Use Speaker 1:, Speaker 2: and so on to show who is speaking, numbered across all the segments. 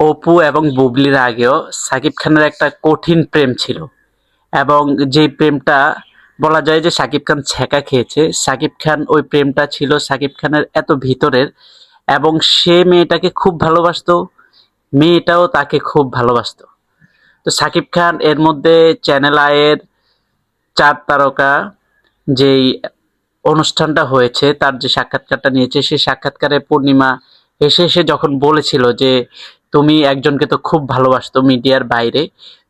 Speaker 1: অপু এবং বুবলির আগেও সাকিব খানের একটা কঠিন প্রেম ছিল, এবং যেই প্রেমটা বলা যায় যে সাকিব খান ছ্যাঁকা খেয়েছে। সাকিব খান ওই প্রেমটা ছিল সাকিব খানের এত ভিতরের, এবং সে মেয়েটাকে খুব ভালোবাসতো, মেয়েটাও তাকে খুব ভালোবাসতো। তো সাকিব খান এর মধ্যে চ্যানেল আইয়ের চার তারকা যেই অনুষ্ঠানটা হয়েছে, তার যে সাক্ষাৎকারটা নিয়েছে, সেই সাক্ষাৎকারে পূর্ণিমা হেসে হেসে যখন বলেছিল যে তুমি একজনকে তো খুব ভালোবাসতো মিডিয়ার বাইরে,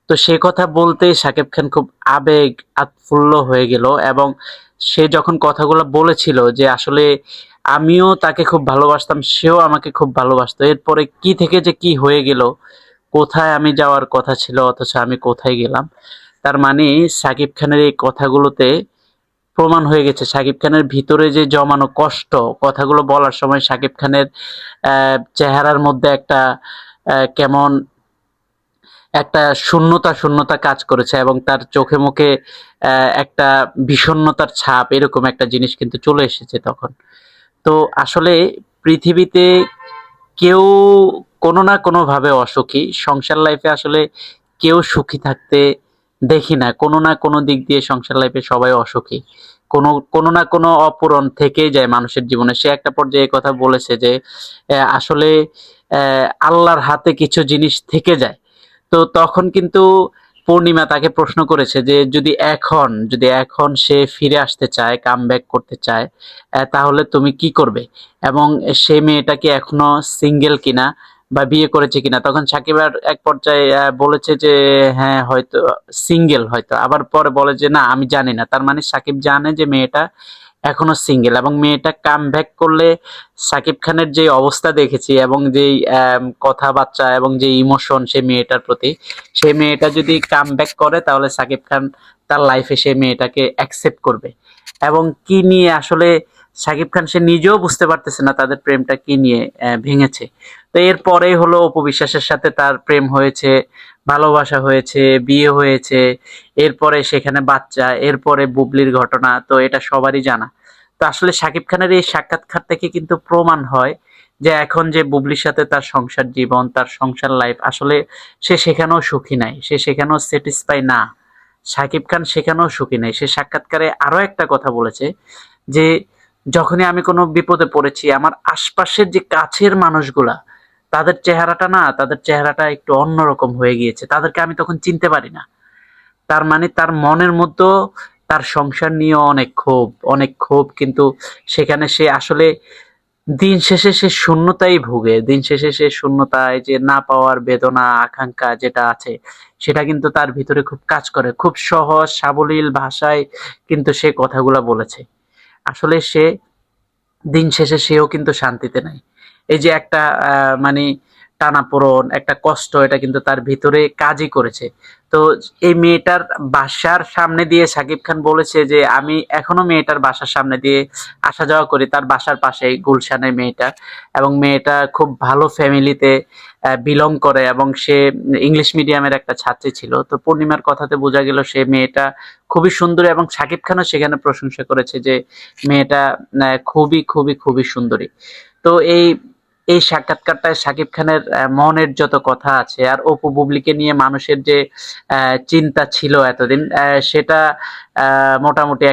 Speaker 1: তো সে কথা বলতেই সাকিব খান খুব আবেগ আৎফুল্ল হয়ে গেল। এবং সে যখন কথাগুলো বলেছিল যে আসলে আমিও তাকে খুব ভালোবাসতাম, সেও আমাকে খুব ভালোবাসতো, এরপরে কি থেকে যে কি হয়ে গেল, কোথায় আমি যাওয়ার কথা ছিল অথচ আমি কোথায় গেলাম। তার মানে সাকিব খানের এই কথাগুলোতে প্রমাণ হয়ে গেছে সাকিব খানের ভিতরে যে জমানো কষ্ট, কথাগুলো বলার সময় সাকিব খানের চেহারার মধ্যে একটা কেমন একটা শূন্যতা শূন্যতা কাজ করেছে, এবং তার চোখে মুখে একটা বিষণ্ণতার ছাপ, এরকম একটা জিনিস কিন্তু চলে এসেছে তখন। তো আসলে পৃথিবীতে কেউ কোনো না কোনোভাবে অসুখী। সংসার লাইফে আসলে কেউ সুখী থাকতে দেখি না। কোনো না কোনো দিক দিয়ে সংসার লাইফে সবাই অসুখী। কোনো না কোনো অপূরণ থেকেই যায় মানুষের জীবনে। সে একটা পর্যায়ে কথা বলেছে যে আসলে আল্লাহর হাতে কিছু জিনিস থেকে যায়। তো তখন কিন্তু পূর্ণিমা তাকে প্রশ্ন করেছে যে যদি এখন সে ফিরে আসতে চায়, কামব্যাক করতে চায়, তাহলে তুমি কি করবে? এবং সে মেয়েটা কি এখনো সিঙ্গেল কিনা বা বিয়ে করেছে কিনা? তখন সাকিব আর এক পর্যায়ে বলেছে যে হ্যাঁ হয়তো সিঙ্গেল হয়তো। আবার পরে বলে যে না আমি জানি না। তার মানে সাকিব জানে যে মেয়েটা এখনো সিঙ্গেল, এবং মেয়েটা কামব্যাক করলে সাকিব খানের যে অবস্থা দেখেছি এবং যেই কথাবার্তা এবং যে ইমোশন সেই মেয়েটার প্রতি, সেই মেয়েটা যদি কামব্যাক করে তাহলে সাকিব খান তার লাইফে সেই মেয়েটাকে অ্যাকসেপ্ট করবে। এবং কি নিয়ে আসলে সাকিব খান সে নিজেও বুঝতে পারতেছে না তাদের প্রেমটা কি নিয়ে ভেঙেছে। তো এরপরেই হলো অপু বিশ্বাসের সাথে তার প্রেম হয়েছে, ভালোবাসা হয়েছে, বিয়ে হয়েছে, এরপরে সেখানে বাচ্চা, এরপরে বুবলির ঘটনা তো এটা সবারই জানা। তো আসলে শাকিব খানের এই সাক্ষাৎকার থেকে কিন্তু প্রমাণ হয় যে এখন যে বুবলির সাথে তার সংসার জীবন, তার সংসার লাইফ, আসলে সে সেখানেও সুখী নাই, সে সেখানেও স্যাটিসফাই না। শাকিব খান সেখানেও সুখী নাই। সে সাক্ষাৎকারে আরো একটা কথা বলেছে যে যখনই আমি কোনো বিপদে পড়েছি, আমার আশপাশের যে কাছের মানুষগুলা, তাদের চেহারাটা একটু অন্যরকম হয়ে গিয়েছে, তাদেরকে আমি তখন চিনতে পারি না। তার মানে তার মনের মধ্যেও তার সংসার নিয়ে অনেক ক্ষোভ, কিন্তু সেখানে সে আসলে দিন শেষে সে শূন্যতাই ভোগে। দিন শেষে সে শূন্যতায় যে না পাওয়ার বেদনা, আকাঙ্ক্ষা যেটা আছে, সেটা কিন্তু তার ভিতরে খুব কাজ করে। খুব সহজ সাবলীল ভাষায় কিন্তু সে কথাগুলা বলেছে। আসলে সে দিন শেষে সেও কিন্তু শান্তিতে নাই। এই যে একটা মানে টানাপোড়েন, একটা কষ্ট, এটা কিন্তু তার ভিতরে কাজই করেছে। তো এই মেয়েটার বাসার সামনে দিয়ে সাকিব খান বলেছে যে আমি এখনো মেয়েটার বাসার সামনে দিয়ে আসা যাওয়া করি। তার বাসার পাশেই গুলশানের মেয়েটা, এবং মেয়েটা খুব ভালো ফ্যামিলিতে বিলং করে, এবং সে ইংলিশ মিডিয়ামের একটা ছাত্রী ছিল। তো পূর্ণিমার কথাতে বোঝা গেল সে মেয়েটা খুবই সুন্দরী, এবং সাকিব খানও সেখানে প্রশংসা করেছে যে মেয়েটা খুবই সুন্দরী। তো এই সাক্ষাৎকারটায় সাকিব খানের মনের যত কথা আছে, আর অপু বুবলিকে নিয়ে মানুষের যে চিন্তা ছিল এতদিন, সেটা মোটামুটি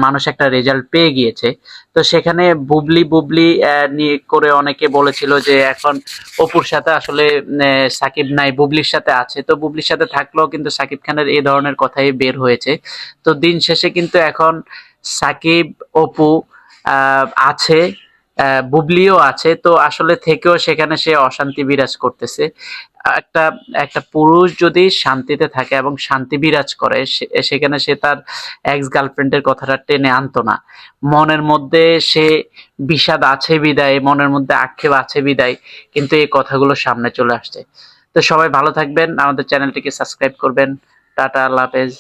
Speaker 1: মানুষ একটা রেজাল্ট পেয়ে গিয়েছে। তো সেখানে বুবলি নিয়ে করে অনেকে বলেছিল যে এখন অপুর সাথে আসলে সাকিব নাই, বুবলির সাথে আছে। তো বুবলির সাথে থাকলেও কিন্তু সাকিব খানের এই ধরনের কথাই বের হয়েছে। তো দিন শেষে কিন্তু এখন সাকিব, অপু আছে, বুবলিও আছে। তো আসলে থেকেও সেখানে সে অশান্তি বিরাজ করতেছে। একটা একটা পুরুষ যদি শান্তিতে থাকে এবং শান্তি বিরাজ করে, সেখানে সে তার এক্স গার্লফ্রেন্ডের কথাটা টেনে আনতো না। মনের মধ্যে সে বিষাদ আছে বিদায়, মনের মধ্যে আক্ষেপ আছে বিদায় কিন্তু এই কথাগুলো সামনে চলে আসছে। তো সবাই ভালো থাকবেন, আমাদের চ্যানেলটিকে সাবস্ক্রাইব করবেন। টাটা, আল্লাহ হাফেজ।